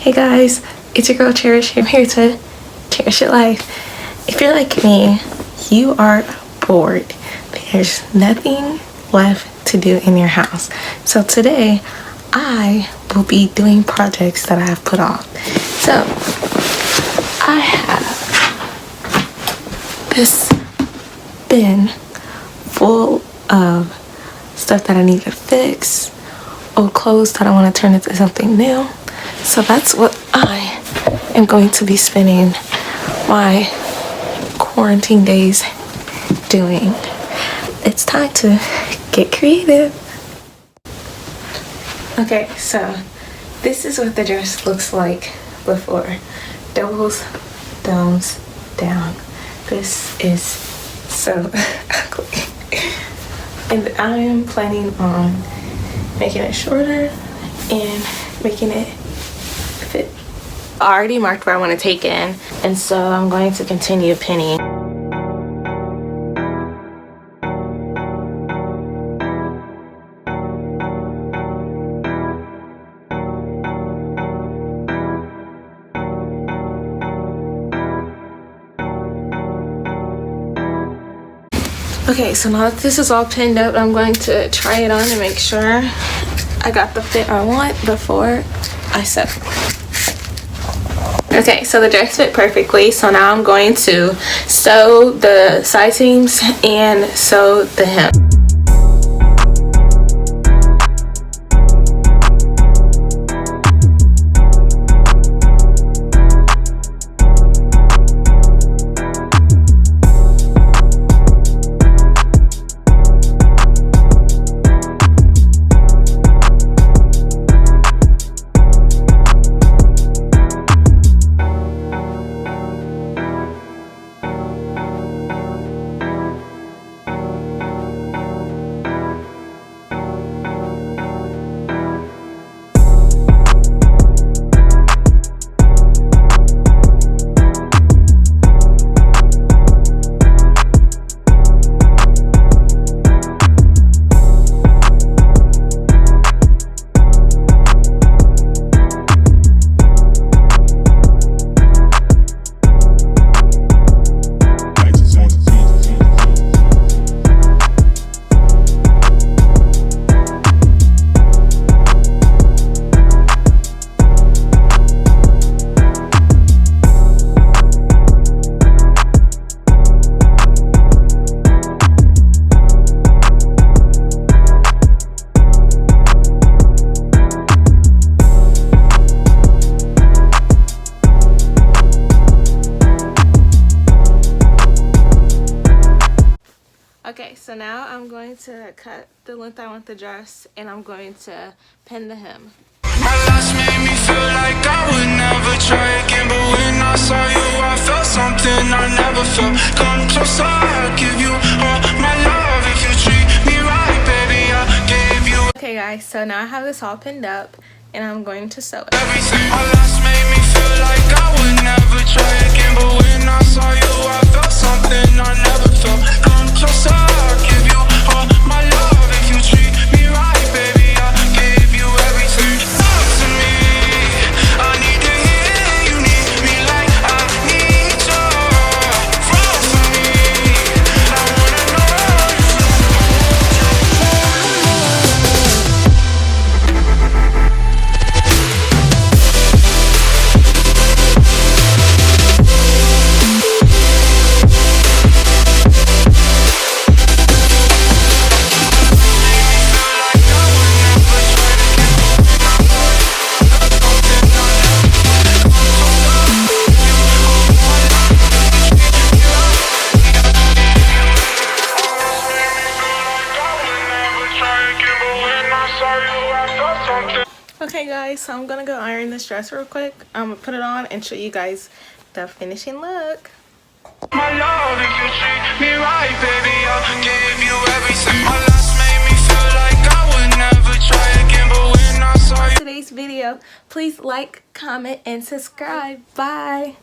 Hey guys, it's your girl Cherish. I'm here to cherish your life. If you're like me, you are bored. There's nothing left to do in your house. So today, I will be doing projects that I have put off. So, I have this bin full of stuff that I need to fix, old clothes that I want to turn into something new. So that's what I am going to be spending my quarantine days doing. It's time to get creative. Okay, so this is what the dress looks like before. Doubles, thumbs down. This is so ugly. And I am planning on making it shorter and making it fit. I already marked where I want to take in, and so I'm going to continue pinning. Okay, so now that this is all pinned up, I'm going to try it on and make sure I got the fit I want before I sew. Okay, so the dress fit perfectly, so now I'm going to sew the side seams and sew the hem. Okay, so now I'm going to cut the length I want the dress, and I'm going to pin the hem. My last made me feel like I would never try again, but when I saw you, I felt something I never felt. Come closer, I'll give you all my love. If you treat me right, baby, I'll give you. Okay guys, so now I have this all pinned up, and I'm going to sew it. Everything. My last made me feel like I would never try again, but when I saw you, I felt something I never felt. Come closer, I'll give you all my love. If you treat me right, baby, I'll give you everything. Talk to me, I need to hear you need me like I need you. Fall for me, I wanna know Okay guys, so I'm gonna go iron this dress real quick. I'm gonna put it on and show you guys the finishing look. my love. If you treat me right, baby, I'll give you everything. My last made me feel like I would never try again, but when I saw you. Today's video, please like, comment, and subscribe. Bye.